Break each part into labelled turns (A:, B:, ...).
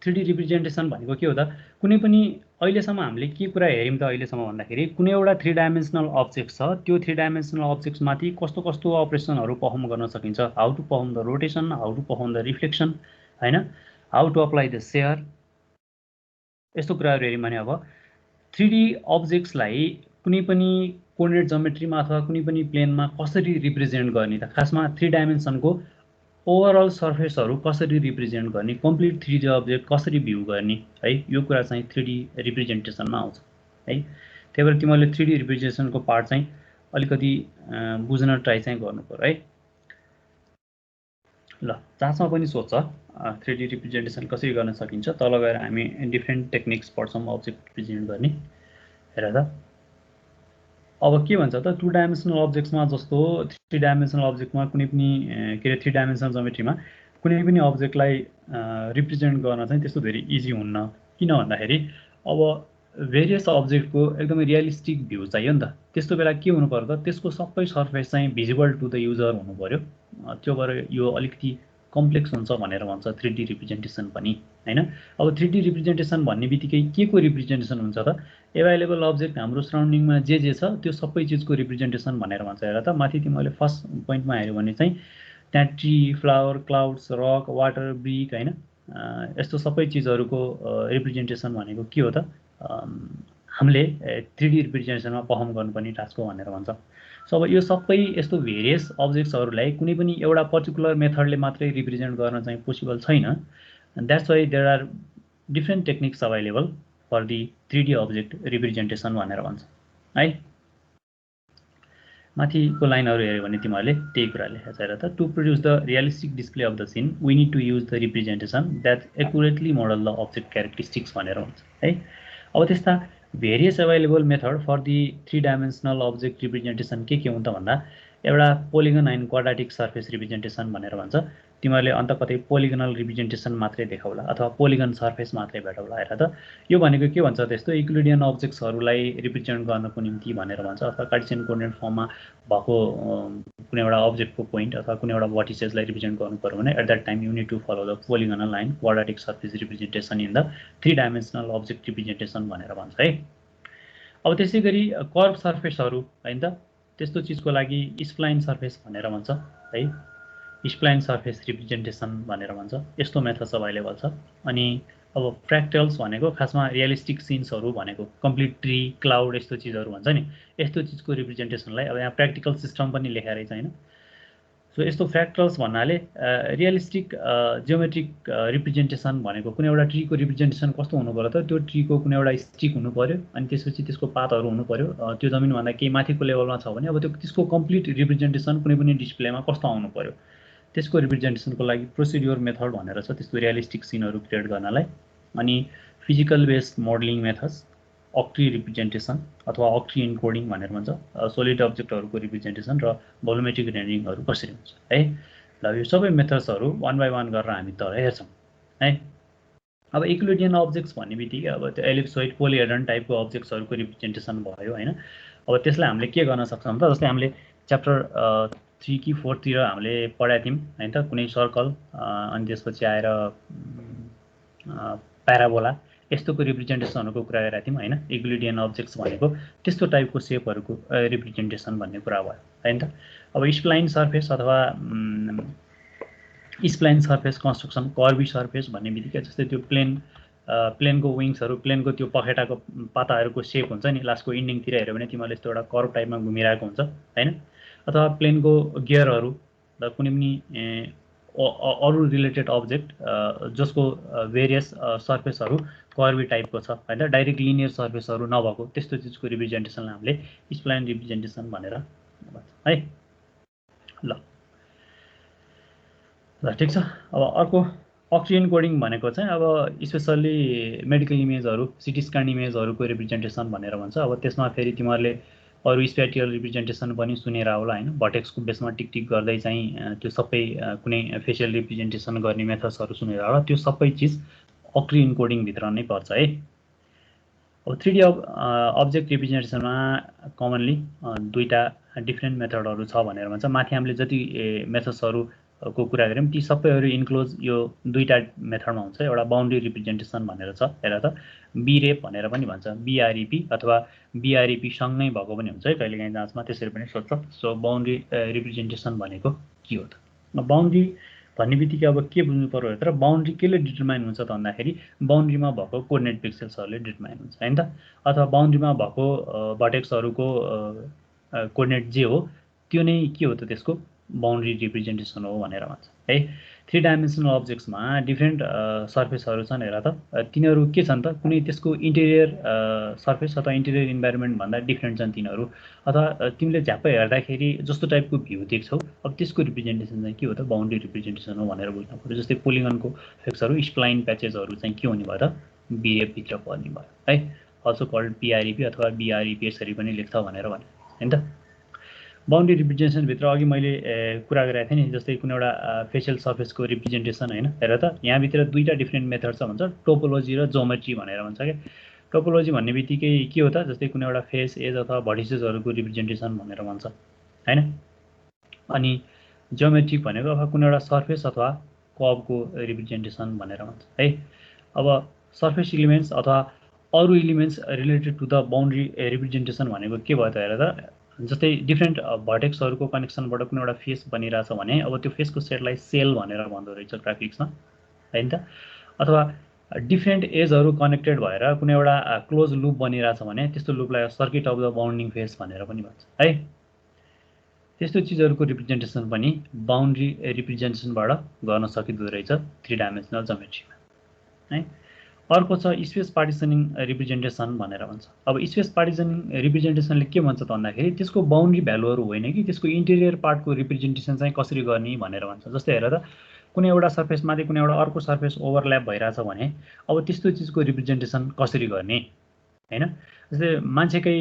A: 3D representation भनेको के हो त कुनै पनि अहिलेसम्म हामीले के कुरा हेर्यौं त अहिलेसम्म भन्दाखेरि कुनै एउटा 3 डाइमेन्सनल अब्जेक्ट छ त्यो 3 डाइमेन्सनल अब्जेक्ट्स माथि कस्तो कस्तो अपरेसनहरु परफर्म गर्न सकिन्छ how to perform the rotation how to perform the reflection हैन how to apply the shear यस्तो कुराहरु हेर्यौं भने अब 3D अब्जेक्ट्सलाई कुनै पनि कोर्डिनेट ज्योमेट्रीमा अथवा कुनै पनि प्लेनमा कसरी रिप्रेजेन्ट गर्ने त खासमा 3 डाइमेन्सनको ओभरअल सर्फेसहरु कसरी रिप्रेजेन्ट गर्ने कम्प्लिट 3D अब्जेक्ट कसरी भ्यू गर्ने है यो कुरा चाहिँ 3D रिप्रेजेन्टेसनमा आउँछ है त्यही भएर तिमीले 3D रिप्रेजेन्टेसनको पार्ट चाहिँ अलिकति बुझ्न ट्राई चाहिँ गर्नु पर्यो है ल जाँचमा पनि सोध्छ 3D रिप्रेजेन्टेसन कसरी गर्न सकिन्छ तल गएर हामी डिफरेन्ट टेक्निक्स पढ्छौं अब्जेक्ट रिप्रेजेन्ट गर्ने हेर त अब के भन्छ त 2 डाइमेन्सनल अब्जेक्ट्समा जस्तो 3 डाइमेन्सनल अब्जेक्टमा कुनै पनि के रे 3 डाइमेन्सनल ज्योमेट्रीमा कुनै पनि अब्जेक्टलाई रिप्रेजेन्ट गर्न चाहिँ त्यस्तो धेरै इजी हुन्न किन भन्दाखेरि अब भेरियस अब्जेक्टको एकदमै रियलिस्टिक भ्यू चाहियो नि त त्यस्तो बेला के हुनु पर्यो त त्यसको सबै सर्फेस चाहिँ भिजिबल टु द युजर हुनु पर्यो त्यो भएर यो अलिकति कम्प्लेक्स हुन्छ भनेर भन्छ 3D रिप्रेजेन्टेसन पनि हैन अब 3D रिप्रेजेन्टेसन भन्ने बित्तिकै के को रिप्रेजेन्टेसन हुन्छ त एभाइलेबल अब्जेक्ट हाम्रो सराउन्डिङमा जे छ त्यो सबै चीजको रिप्रेजेन्टेसन भनेर भन्छ हेर त माथि तिमीले फर्स्ट पोइन्टमा हेर्यो भने चाहिँ त्यहाँ tree flower clouds rock water brick हैन यस्तो सबै चीजहरुको रिप्रेजेन्टेसन भनेको के हो त हामीले 3D रिप्रेजेन्टेसनमा परफर्म गर्नुपर्ने टास्क हो भनेर भन्छ सो अब यो सबै यस्तो भेरियस अब्जेक्ट्सहरुलाई कुनै पनि एउटा पर्टिकुलर मेथडले मात्रै रिप्रेजेन्ट गर्न चाहिँ पोसिबल छैन that's why there are different techniques available for the 3D object representation भनेर भन्छ है माथिको लाइनहरु हेर्यो भने तिमीहरुले त्यही कुरा लेखेको छ र त to produce the realistic display of the scene we need to use the representation that accurately model the object characteristics भनेर भन्छ है अब त्यस्ता various available method for the 3 dimensional object representation के हुन् त भन्दा एउटा polygon and quadratic surface representation भनेर भन्छ तिमीहरुले अन्त कतै पोलिगनल रिप्रेजेन्टेसन मात्रै देखाउला अथवा पोलिगन सर्फेस मात्रै भेटाउला हेर त यो भनेको के भन्छ त्यस्तो युक्लिडियन अब्जेक्ट्सहरुलाई रिप्रेजेन्ट गर्नको निम्ति भनेर भन्छ अथवा कार्टेसियन कोर्डिनेट फर्ममा भएको कुनै एउटा अब्जेक्टको पोइन्ट अथवा कुनै एउटा भर्टिसेसलाई रिप्रेजेन्ट गर्नु पर्यो भने at that time you need to follow the polygonal line quadratic surface representation in the 3 dimensional object representation भनेर भन्छ है अब त्यसैगरी कर्भ सर्फेसहरु हैन त त्यस्तो चीजको लागि स्प्लाइन सर्फेस भनेर भन्छ है स्प्लाइन सर्फेस रिप्रेजेन्टेसन भनेर भन्छ यस्तो मेथड्स अवेलेबल छ अनि अब फ्र्याक्टल्स भनेको खासमा रियलिस्टिक सिन्सहरु भनेको कम्प्लिट ट्री क्लाउड यस्तो चीजहरु भन्छ नि यस्तो चीजको रिप्रेजेन्टेसनलाई अब यहाँ प्र्याक्टिकल सिस्टम पनि लेखेर रहेछ हैन सो यस्तो फ्र्याक्टल्स भन्नाले रियलिस्टिक जियोमेट्रिक रिप्रेजेन्टेसन भनेको कुनै एउटा ट्रीको रिप्रेजेन्टेसन कस्तो हुनु पर्यो त त्यो ट्रीको कुनै एउटा स्टिक हुनु पर्यो अनि त्यसपछि त्यसको पातहरु हुनु पर्यो त्यो जमिन भन्दा केही माथिको लेभलमा छ भने अब त्यसको कम्प्लिट रिप्रेजेन्टेसन कुनै पनि डिस्प्लेमा कस्तो आउनु पर्यो त्यसको रिप्रेजेन्टेसनको लागि प्रोसिड्युर मेथड भनेर छ त्यस्तो रियलिस्टिक सिनहरु क्रिएट गर्नलाई अनि physical based modelling methods octree representation अथवा अक्ट्री एन्कोडिङ भनेर भन्छ सोलिड अब्जेक्टहरुको रिप्रेजेन्टेसन र भोल्युमेट्रिक रेन्डरिङहरु कसरी हुन्छ है ल यो सबै मेथड्सहरु वन बाइ वन गरेर हामी तल हेर्छौं है अब युक्लिडियन अब्जेक्ट्स भन्ने बित्तिकै अब त्यो एलिप्सोइड पोलिहेड्रन टाइपको अब्जेक्ट्सहरुको रिप्रेजेन्टेसन भयो हैन अब त्यसलाई हामीले के गर्न सक्छौं त जस्तै हामीले च्याप्टर 3 कि 4 तिर हामीले पढाएको थियौं हैन त कुनै सर्कल अनि त्यसपछि आएर प्याराबोला यस्तोको रिप्रेजेन्टेसनहरुको कुरा गरेका थियौं हैन युक्लिडियन अब्जेक्ट्स भनेको त्यस्तो टाइपको शेपहरुको रिप्रेजेन्टेसन भन्ने कुरा भयो हैन त अब स्प्लाइन सर्फेस अथवा स्प्लाइन सर्फेस कन्स्ट्रक्सन कर्भी सर्फेस भन्ने बित्तिकै जस्तै त्यो प्लेनको विङ्सहरु प्लेनको त्यो पखेटाको पाताहरुको शेप हुन्छ नि लास्टको इन्डिङतिर हेर्यो भने तिमीले यस्तो एउटा कर्भ टाइपमा घुमिरहेको हुन्छ हैन अथवा प्लेनको गियरहरु र कुनै पनि अरु रिलेटेड अब्जेक्ट जसको भेरियस सर्फेसहरु कर्भी टाइपको छ हैन डाइरेक्ट लिनियर सर्फेसहरु नभएको त्यस्तो चीजको रिप्रेजेन्टेसनलाई हामीले स्प्लाइन रिप्रेजेन्टेसन भनेर भन्छ है ल ठीक छ अब अर्को अक्ट्री एन्कोडिङ भनेको चाहिँ अब स्पेशली मेडिकल इमेजहरु सिटी स्क्यान इमेजहरुको रिप्रेजेन्टेसन भनेर भन्छ अब त्यसमा फेरि तिमीहरुले अरु स्प्याटियल रिप्रेजेन्टेसन पनि सुनेर होला हैन भर्टेक्सको बेसमा टिक टिक गर्दै चाहिँ त्यो सबै कुनै फेशियल रिप्रेजेन्टेसन गर्ने मेथड्सहरु सुनेर होला त्यो सबै चीज अक्ट्री एन्कोडिङ भित्र नै पर्छ है अब 3D अब्जेक्ट रिप्रेजेन्टेसनमा कमनली दुईटा डिफरेन्ट मेथडहरु छ भनेर भन्छ माथि हामीले जति मेथड्सहरु को कुरा गऱ्यौँ ती सबैहरू इन्क्लोज यो दुईटा मेथडमा हुन्छ एउटा बाउन्ड्री रिप्रेजेन्टेसन भनेर छ हेर त बीरेप भनेर पनि भन्छ बीआरईपी अथवा बीआरईपी सँगै भएको पनि हुन्छ है कहिलेकाहीँ जाँचमा त्यसरी पनि सोध्छ सो बाउन्ड्री रिप्रेजेन्टेसन भनेको के हो त बाउन्ड्री भन्ने बित्तिकै अब के बुझ्नु पर्यो तर बाउन्ड्री केले डिटरमाइन हुन्छ त भन्दाखेरि बाउन्ड्रीमा भएको कोअर्डिनेट पिक्सेल्सहरूले डिटरमाइन हुन्छ हैन त अथवा बाउन्ड्रीमा भएको भर्टेक्सहरूको कोअर्डिनेट जे हो त्यो नै के हो त त्यसको बाउन्ड्री रिप्रेजेन्टेसन हो भनेर भन्छ है 3 डाइमेन्सनल अब्जेक्ट्समा डिफ्रेन्ट सर्फेसहरू छन् हेर त तिनीहरू के छन् त कुनै त्यसको इन्टेरियर सर्फेस अथवा इन्टेरियर इन्भाइरोमेन्ट भन्दा डिफ्रेन्ट छन् तिनीहरू अथवा तिमीले झ्याप्पै हेर्दाखेरि जस्तो टाइपको भ्यू देख्छौ अब त्यसको रिप्रेजेन्टेसन चाहिँ के हो त बाउन्ड्री रिप्रेजेन्टेसन हो भनेर बुझ्नु पर्यो जस्तै पोलिगनको फेक्सहरू स्प्लाइन प्याचेसहरू चाहिँ के हुने भयो त बीएफ भित्र पर्ने भयो है अल्सो कल्ड पीआरईपी अथवा बीआरईपी यसरी पनि लेख्छ भनेर भने हैन त बाउन्ड्री रिप्रेजेन्टेसन भित्र अघि मैले कुरा गरेको थिएँ नि जस्तै कुनै एउटा फेसियल सर्फेसको रिप्रेजेन्टेसन हैन हेर त यहाँ भित्र दुईटा डिफ्रेन्ट मेथड छ भन्छ टोपोलोजी र ज्योमेट्री भनेर भन्छ के टोपोलोजी भन्ने बित्तिकै के हो त जस्तै कुनै एउटा फेस एज अथवा भर्टिसेसहरूको रिप्रेजेन्टेसन भनेर भन्छ हैन अनि ज्योमेट्रिक भनेको अथवा कुनै एउटा सर्फेस अथवा कर्वको रिप्रेजेन्टेसन भनेर भन्छ है अब सर्फेस एलिमेन्ट्स अथवा अरु elements related to the boundary representation भनेको के भयो त हेर त जस्तै डिफ्रेन्ट भर्टेक्सहरूको कनेक्सनबाट कुनै एउटा फेस बनिरहेछ भने अब त्यो फेसको सेटलाई सेल भनेर भन्दो रहेछ ग्राफिक्समा हैन त अथवा डिफ्रेन्ट एजहरू कनेक्टेड भएर कुनै एउटा क्लोज लुप बनिरहेछ भने त्यस्तो लुपलाई सर्किट अफ द बाउन्डिङ फेस भनेर पनि भन्छ है त्यस्तो चिजहरूको रिप्रेजेन्टेसन पनि बाउन्ड्री रिप्रेजेन्टेसनबाट गर्न सकिँदो रहेछ 3 डाइमेन्सनल ज्योमेट्रीमा है अर्को छ स्पेस पार्टिसनिङ रिप्रेजेन्टेसन भनेर भन्छ अब स्पेस पार्टिसनिङ रिप्रेजेन्टेसनले के भन्छ त भन्दाखेरि त्यसको बाउन्ड्री भ्यालुहरू होइन कि त्यसको इन्टेरियर पार्टको रिप्रेजेन्टेसन चाहिँ कसरी गर्ने भनेर भन्छ जस्तै हेर त कुनै एउटा सर्फेसमाथि कुनै एउटा अर्को सर्फेस ओभरल्याप भइरहेछ भने अब त्यस्तो चिजको रिप्रेजेन्टेसन कसरी गर्ने हैन जस्तै मान्छेकै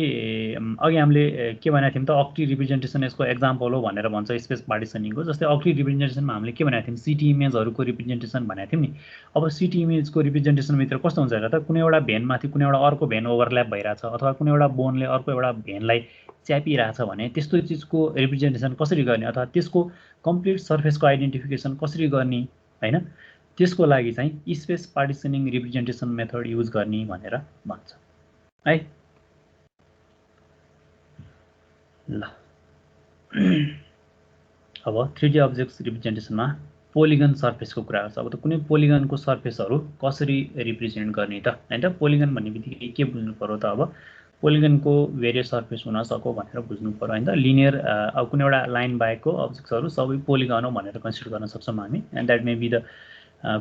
A: अघि हामीले के भनेको थियौँ त अक्टी रिप्रेजेन्टेसन यसको एक्जाम्पल हो भनेर भन्छ स्पेस पार्टिसनिङको जस्तै अक्टी रिप्रेजेन्टेसनमा हामीले के भनेको थियौँ सिटी इमेजहरूको रिप्रेजेन्टेसन भनेको थियौँ नि अब सिटी इमेजको रिप्रेजेन्टेसनभित्र कस्तो हुन्छ हेर त कुनै एउटा भेनमाथि कुनै एउटा अर्को भेन ओभरल्याप भइरहेछ अथवा कुनै एउटा बोनले अर्को एउटा भेनलाई च्यापिरहेछ भने त्यस्तो चिजको रिप्रेजेन्टेसन कसरी गर्ने अथवा त्यसको कम्प्लिट सर्फेसको आइडेन्टिफिकेसन कसरी गर्ने हैन त्यसको लागि चाहिँ स्पेस पार्टिसनिङ रिप्रेजेन्टेसन मेथड युज गर्ने भनेर भन्छ है ल अब 3D अब्जेक्ट्स रिप्रेजेन्टेसनमा पोलिगन सर्फेसको कुरा गर्छ अब त कुनै पोलिगनको सर्फेसहरू कसरी रिप्रेजेन्ट गर्ने त हैन त पोलिगन भन्ने बित्तिकै के बुझ्नु पर्यो त अब पोलिगनको भेरियस सर्फेस हुन सक्यो भनेर बुझ्नु पर्यो हैन त लिनियर अब कुनै एउटा लाइन बाहेकको अब्जेक्ट्सहरू सबै पोलिगन हो भनेर कन्सिडर गर्न सक्छौँ हामी and that may be the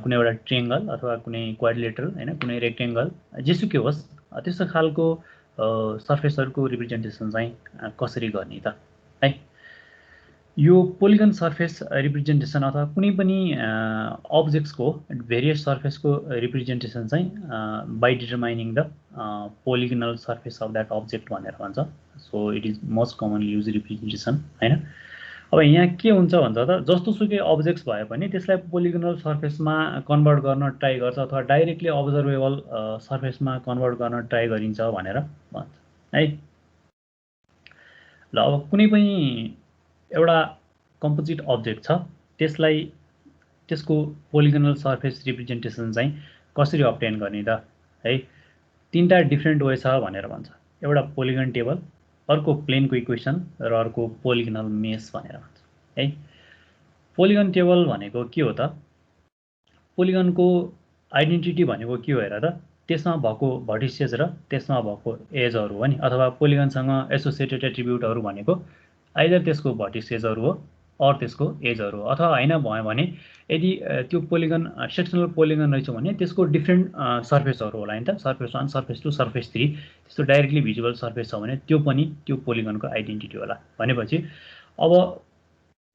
A: कुनै एउटा ट्रायंगल अथवा कुनै क्वाड्रिलेटरल हैन कुनै रेक्टेंगल जेसुकै होस् त्यस्तो खालको सर्फेसहरूको रिप्रेजेन्टेसन चाहिँ कसरी गर्ने त है यो पोलिगन सर्फेस रिप्रेजेन्टेसन अथवा कुनै पनि अब्जेक्ट्सको भेरियस सर्फेसको रिप्रेजेन्टेसन चाहिँ by determining the polygonal surface of that object भनेर भन्छ so it is most commonly used representation हैन अब यहाँ के हुन्छ भन्छ त जस्तोसुकै अब्जेक्ट्स भए पनि त्यसलाई पोलिगनल सर्फेसमा कन्भर्ट गर्न ट्राई गर्छ अथवा डाइरेक्टली अब्जर्भेबल सर्फेसमा कन्भर्ट गर्न ट्राई गरिन्छ भनेर भन्छ है ल अब कुनै पनि एउटा कम्पोजिट अब्जेक्ट छ त्यसलाई त्यसको पोलिगनल सर्फेस रिप्रेजेन्टेसन चाहिँ कसरी अब्टेन गर्ने त है तीनटा डिफ्रेन्ट वे छ भनेर भन्छ एउटा पोलिगन टेबल अर्को प्लेनको इक्वेसन र अर्को पोलिगनल मेस भनेर भन्छ है पोलिगन टेबल भनेको के हो त पोलिगनको आइडेन्टिटी भनेको के हो हेर त त्यसमा भएको भर्टिसेस र त्यसमा भएको एजहरू हो नि अथवा पोलिगनसँग एसोसिएटेड एट्रिब्युटहरू भनेको आइदर त्यसको भर्टिसेसहरू हो अर त्यसको एजहरू हो अथवा हैन भयो भने यदि त्यो पोलिगन सेक्सनल पोलिगन रहेछ भने त्यसको डिफ्रेन्ट सर्फेसहरू होला नि त सर्फेस 1 सर्फेस 2 सर्फेस 3 त्यस्तो डाइरेक्टली भिजुअल सर्फेस छ भने त्यो पनि त्यो पोलिगनको आइडेन्टिटी होला भनेपछि अब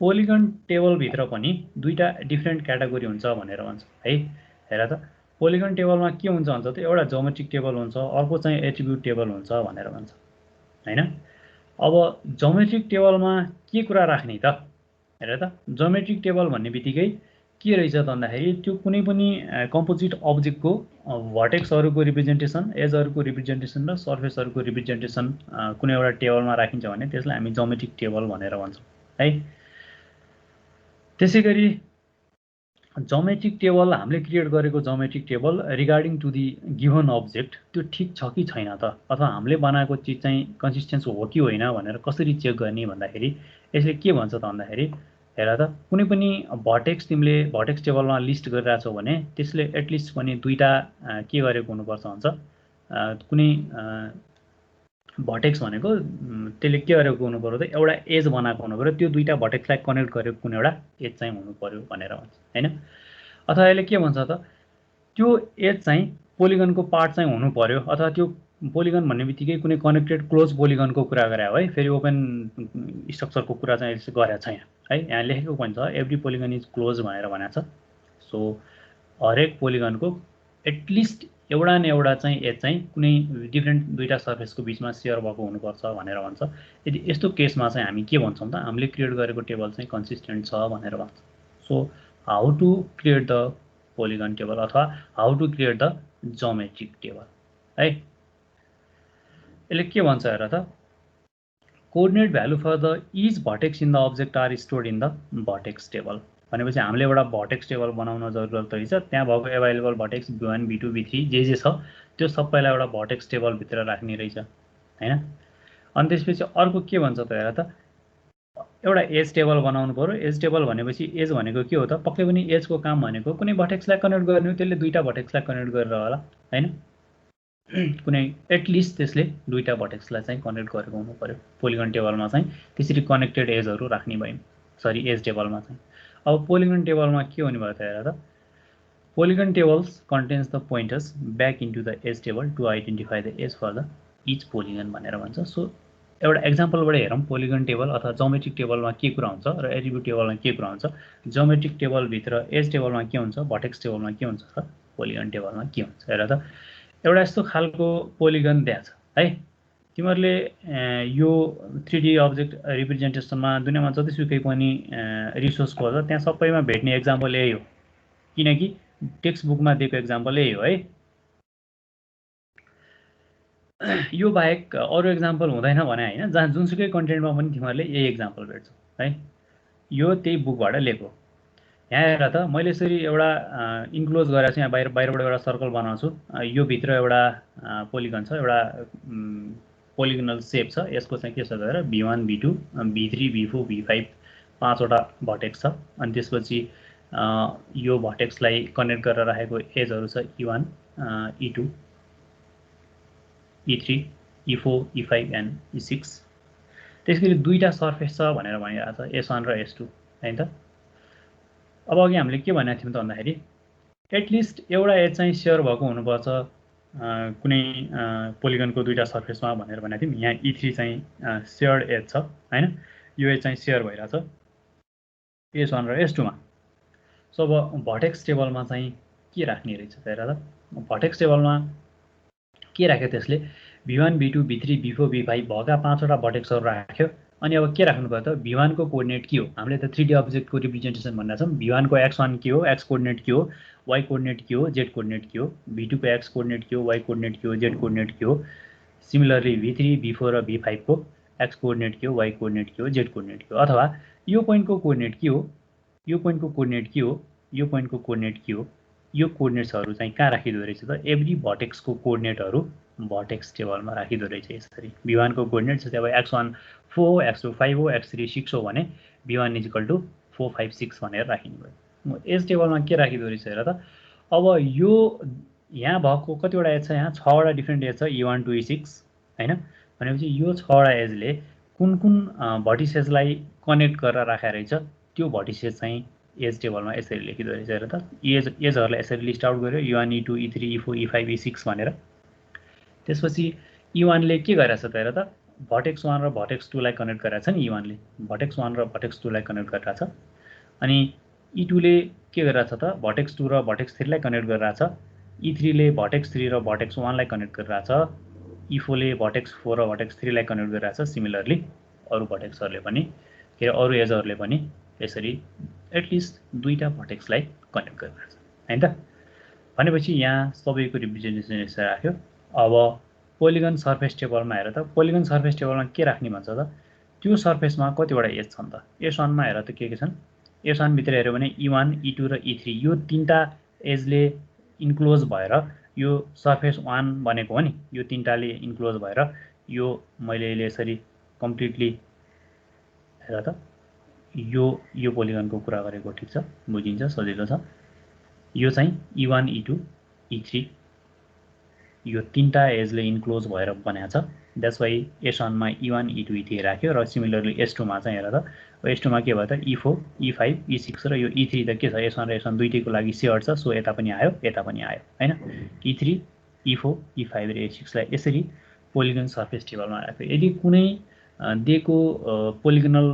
A: पोलिगन टेबल भित्र पनि दुईटा डिफ्रेन्ट क्याटेगोरी हुन्छ भनेर भन्छ है हेर त पोलिगन टेबलमा के हुन्छ भन्छ त एउटा ज्योमेट्रिक टेबल हुन्छ अर्को चाहिँ एट्रिब्युट टेबल हुन्छ भनेर भन्छ हैन अब ज्योमेट्रिक टेबलमा के कुरा राख्ने त हेर त ज्योमेट्रिक टेबल भन्ने बित्तिकै के रहेछ त भन्दाखेरि त्यो कुनै पनि कम्पोजिट अब्जेक्टको भर्टेक्सहरूको रिप्रेजेन्टेसन एजहरूको रिप्रेजेन्टेसन र सर्फेसहरूको रिप्रेजेन्टेसन कुनै एउटा टेबलमा राखिन्छ भने त्यसलाई हामी ज्योमेट्रिक टेबल भनेर भन्छौँ है त्यसैगरी ज्योमेट्रिक टेबल हामीले क्रिएट गरेको geometric table regarding to the given object त्यो ठिक छ कि छैन त, अथवा हामीले बनाएको चिज चाहिँ कन्सिस्टेन्स हो कि होइन भनेर कसरी चेक गर्ने भन्दाखेरि यसले के भन्छ त भन्दाखेरि, हेर त कुनै पनि भर्टेक्स तिमीले भर्टेक्स टेबलमा लिस्ट गरिरहेछौ भने त्यसले एटलिस्ट पनि दुईटा के गरेको हुनुपर्छ भन्छ, कुनै भर्टेक्स भनेको त्यसले के गरेको हुनु पर्यो त, एउटा एज बनाएको हुनु पर्यो, त्यो दुईटा भर्टेक्सलाई कनेक्ट गरेको कुनै एउटा एज चाहिँ हुनु पर्यो भनेर भन्छ हैन। अथवा यसले के भन्छ त, त्यो एज चाहिँ पोलिगनको पार्ट चाहिँ हुनु पर्यो, अथवा त्यो पोलिगन भन्ने बित्तिकै कुनै कनेक्टेड क्लोज पोलिगनको कुरा गरे है, फेरि ओपन स्ट्रक्चरको कुरा चाहिँ गरेको छ यहाँ है। यहाँ लेखेको पनि छ एभ्री पोलिगन इज क्लोज भनेर भनेको छ। सो हरेक पोलिगनको एटलिस्ट एउटा न एउटा चाहिँ एज चाहिँ कुनै डिफ्रेन्ट दुईटा सर्फेसको बिचमा सेयर भएको हुनुपर्छ भनेर भन्छ। यदि यस्तो केसमा चाहिँ हामी के भन्छौँ त, हामीले क्रिएट गरेको टेबल चाहिँ कन्सिस्टेन्ट छ भनेर भन्छ। So how to create the polygon table अथवा how to create the geometric table है। यसले के भन्छ हेर त, coordinate value for the each vertex in the object are stored in the vertex table. भनेपछि हामीले एउटा भर्टेक्स टेबल बनाउन जरुरत रहेछ, त्यहाँ भएको available vertex B1 B2 B3 जे छ त्यो सबैलाई एउटा भर्टेक्स टेबलभित्र राख्ने रहेछ हैन। अनि त्यसपछि अर्को के भन्छ त हेर त, एउटा एज टेबल बनाउनु पर्यो। एज टेबल भनेपछि एज भनेको के हो त, पक्कै पनि एजको काम भनेको कुनै भर्टेक्सलाई कनेक्ट गर्ने हो, त्यसले दुईटा भर्टेक्सलाई कनेक्ट गरेर होला हैन, कुनै एटलिस्ट त्यसले दुईटा भर्टेक्सलाई चाहिँ कनेक्ट गरेको हुनु पर्यो। पोलिगन टेबलमा चाहिँ त्यसरी कनेक्टेड एजहरू राख्ने भयौँ, सरी एज टेबलमा चाहिँ। अब पोलिगन टेबलमा के हुने भयो त हेर त, polygon tables contains the pointers back into the edge table to identify the edge for the each polygon भनेर भन्छ। सो एउटा एक्जाम्पलबाट हेरौँ, पोलिगन टेबल अथवा ज्योमेट्रिक टेबलमा के कुरा हुन्छ र एट्रिब्युट टेबलमा के कुरा हुन्छ। ज्योमेट्रिक टेबलभित्र एज टेबलमा के हुन्छ, भर्टेक्स टेबलमा के हुन्छ र पोलिगन टेबलमा के हुन्छ। हेर त एउटा यस्तो खालको पोलिगन दिएको छ है, तिमीहरूले यो 3D अब्जेक्ट रिप्रेजेन्टेसनमा दुनियाँमा जतिसुकै पनि रिसोर्स खोज्छ त्यहाँ सबैमा भेट्ने एक्जाम्पल यही हो, किनकि टेक्स्ट बुकमा दिएको एक्जाम्पल यही हो है। यो बाहेक अरू एक्जाम्पल हुँदैन भने होइन, जहाँ जुनसुकै कन्टेन्टमा पनि तिमीहरूले यही एक्जाम्पल भेट्छौ है, यो त्यही बुकबाट लिएको। यहाँ हेर त मैले यसरी एउटा इन्क्लोज गरेर चाहिँ यहाँ बाहिरबाट एउटा सर्कल बनाउँछु, यो भित्र एउटा पोलिगन छ, एउटा पोलिगनल सेप छ, यसको चाहिँ के छ भनेर B1 B2 B3 B4 B5 पाँचवटा भर्टेक्स छ। अनि त्यसपछि यो भर्टेक्सलाई कनेक्ट गरेर राखेको एजहरू छ E1 E2 E3 E4 E5 and E6। त्यसैगरी दुईटा सर्फेस छ भनेर भनिरहेको छ S1 र S2 हैन त। अब अघि हामीले के भनेको थियौँ त भन्दाखेरि एटलिस्ट एउटा एज चाहिँ सेयर भएको हुनुपर्छ कुनै पोलिगनको दुईटा सर्फेसमा भनेर भनेको थियौँ। यहाँ E3 चाहिँ सेयर्ड एज छ हैन, यो एज चाहिँ सेयर भइरहेछ S1 र S2 मा। सो अब भर्टेक्स टेबलमा चाहिँ के राख्ने रहेछ त हेर त, भर्टेक्स टेबलमा के राख्यो त्यसले B1 B2 B3 B4 B5 भएका पाँचवटा भर्टेक्सहरू राख्यो। अनि अब के राख्नु पर्यो त, B1 को कोअर्डिनेट के हो, हामीले त 3D अब्जेक्टको रिप्रेजेन्टेसन भनेको छौँ। B1 को x1 के हो, x कोअर्डिनेट के हो, y कोअर्डिनेट के हो, z कोअर्डिनेट के हो, B2 को x कोअर्डिनेट के हो, y कोअर्डिनेट के हो, z कोअर्डिनेट के हो। सिमिलरली B3 B4 र B5 को x कोअर्डिनेट के हो, y कोअर्डिनेट के हो, z कोअर्डिनेट के हो। अथवा यो पोइन्टको कोअर्डिनेट के हो, यो पोइन्टको कोअर्डिनेट के हो, यो पोइन्टको कोअर्डिनेट के हो, यो कोअर्डिनेट्सहरू चाहिँ कहाँ राखिदो रहेछ त, एभ्री भर्टेक्सको कोअर्डिनेटहरू भर्टेक्स टेबलमा राखिदो रहेछ यसरी। B1 को कोअर्डिनेट जस्तै अब x1 4 x2 5 हो, x3 6 हो भने B1 = 4 5 6 भनेर राखिनु भयो। एज टेबलमा के राखिदो रहेछ हेर त, अब यो यहाँ भएको कतिवटा एज छ, यहाँ 6वटा डिफ्रेन्ट एज छ E1 to E6 हैन। भनेपछि यो 6वटा एजले कुन कुन भर्टिसेसलाई कनेक्ट गरेर राखेको रहेछ त्यो भर्टिसेस चाहिँ एज टेबलमा यसरी लेखिदो रहेछ हेर त। एजहरूलाई यसरी लिस्ट आउट गर्यो E1 E2 E3 E4 E5 E6 भनेर। त्यसपछि E1 ले के गरेछ त हेर त, भर्टेक्स 1 र भर्टेक्स 2 लाई कनेक्ट गरेछ नि। E1 ले भर्टेक्स 1 र भर्टेक्स 2 लाई कनेक्ट गरिरहेछ। अनि E2 ले के गरिरहेछ त, भर्टेक्स 2 र भर्टेक्स 3 लाई कनेक्ट गरिरहेछ। E3 ले भर्टेक्स 3 र भर्टेक्स 1 लाई कनेक्ट गरिरहेछ। E4 ले भर्टेक्स 4 र भर्टेक्स 3 लाई कनेक्ट गरिरहेछ। सिमिलरली अरू भर्टेक्सहरूले पनि के अरू एजहरूले पनि यसरी एटलिस्ट दुईटा भर्टेक्सलाई कनेक्ट गरिरहेछ हैन त। भनेपछि यहाँ सबैको रिप्रेजेन्टेसन यसरी राख्यो। अब पोलिगन सर्फेस टेबलमा हेर त, पोलिगन सर्फेस टेबलमा के राख्ने भन्छ त, त्यो सर्फेसमा कतिवटा एज छन् त। S1 मा हेर त के छन्, S1 भित्र हेर्यो भने E1 E2 र E3 यो तीनटा एजले इन्क्लोज भएर यो सर्फेस 1 बनेको हो नि, यो तीनटाले इन्क्लोज भएर यो मैले यसरी कम्प्लिटली हेर त यो पोलिगनको कुरा गरेको ठिक छ, बुझिन्छ, सजिलो छ। यो चाहिँ E1 E2 E3 यो तीनटा एजले इन्क्लोज भएर बनाएको छ। द्याट्स वाइ S1 मा E1 E2 E3 राख्यो र सिमिलरली S2 मा चाहिँ हेर त S2 मा के भयो त E4 E5 E6 र यो E3 त के छ S1 र S1 दुईटैको लागि सेयर्ड छ, सो यता पनि आयो यता पनि आयो हैन। E3 E4 E5 र E6 लाई यसरी पोलिगन सर्फेस टेबलमा राख्यो। यदि कुनै दिएको पोलिगनल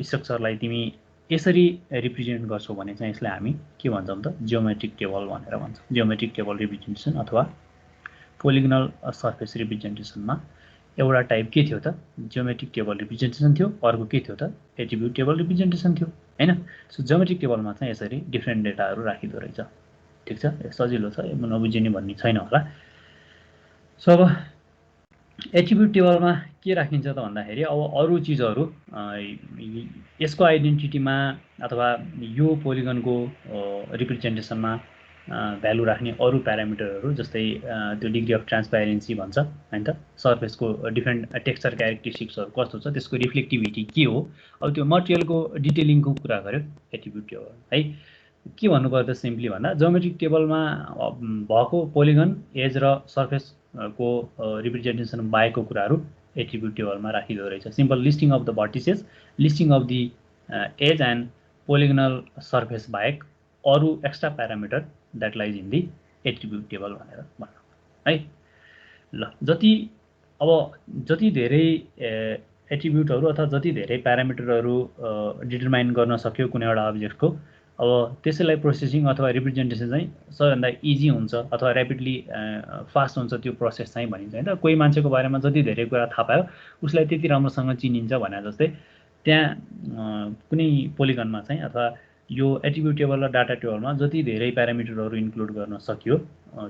A: स्ट्रक्चरलाई तिमी यसरी रिप्रेजेन्ट गर्छौ भने चाहिँ यसलाई हामी के भन्छौं त जियोमेट्रिक टेबल भनेर भन्छौं। जियोमेट्रिक टेबल रिप्रेजेन्टेसन अथवा पोलिगनल सर्फेस रिप्रेजेन्टेसनमा एउटा टाइप के थियो त जियोमेट्रिक टेबल रिप्रेजेन्टेसन थियो, अर्को के थियो त एट्रिब्युट टेबल रिप्रेजेन्टेसन थियो हैन। सो जियोमेट्रिक टेबलमा चाहिँ यसरी डिफ्रेन्ट डेटाहरु राखिदो रहेछ। ठीक छ, सजिलो छ, नबुझिने भन्ने छैन होला। सो अब एट्रिब्युट टेबलमा के राखिन्छ त भन्दाखेरि अब अरु चीजहरु यसको आइडेन्टिटीमा अथवा यो पोलिगनको रिप्रेजेन्टेसनमा भ्यालु राख्ने अरु प्यारामिटरहरु जस्तै त्यो डिग्री अफ ट्रान्सपेरेन्सी भन्छ हैन त, सर्फेसको डिफरेन्ट टेक्सचर क्यारेक्टरिस्टिक्सहरु कस्तो छ, त्यसको रिफ्लेक्टिभिटी के हो, अब त्यो मटेरियलको डिटेलिङको कुरा गर्यो एट्रिब्युट टेबल है। के भन्नुपर्दा सिम्पली भन्दा जियोमेट्रिक टेबलमा भएको पोलिगन एज र सर्फेस को रिप्रेजेन्टेसन बाहेकको कुराहरु एट्रिब्युट टेबलमा राखिदो रहेछ। Simple listing of the vertices, listing of the edge and polygonal surface बाहेक अरु extra parameter that lies in the attribute table भनेर भनौं है। ल जति धेरै एट्रिब्युटहरु अथवा जति धेरै प्यारामिटरहरु डिटरमाइन गर्न सक्यो कुनै एउटा अब्जेक्टको, अब त्यसैलाई प्रोसेसिङ अथवा रिप्रेजेन्टेसन चाहिँ सबैभन्दा इजी हुन्छ अथवा र्यापिडली फास्ट हुन्छ त्यो प्रोसेस चाहिँ भनिन्छ हैन। कोही मान्छेको बारेमा जति धेरै कुरा थाहा पायो उसलाई त्यति राम्रोसँग चिनिन्छ भने जस्तै त्यहाँ कुनै पोलिगनमा चाहिँ अथवा यो एट्रिब्युट टेबल र डाटा टेबलमा जति धेरै प्यारामिटरहरु इन्क्लुड गर्न सकियो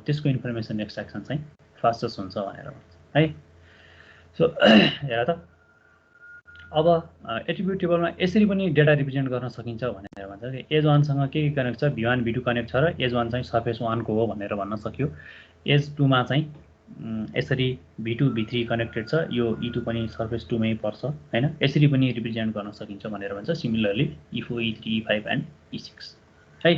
A: त्यसको इन्फर्मेसन एक्सट्र्याक्सन चाहिँ फास्टेस्ट हुन्छ भनेर भन्छ है। सो हेर त अब एट्रिब्युट टेबलमा यसरी पनि डेटा रिप्रेजेन्ट गर्न सकिन्छ भनेर भन्छ कि एज 1 सँग के कनेक्ट छ, V1 V2 कनेक्ट छ र एज 1 चाहिँ सर्फेस 1 को हो भनेर भन्न सक्यो। एज 2 मा चाहिँ यसरी V2 V3 कनेक्टेड छ, यो E2 पनि सर्फेस 2 मै पर्छ हैन, यसरी पनि रिप्रेजेन्ट गर्न सकिन्छ भनेर भन्छ। Similarly E4 E3 E5 and E6 है।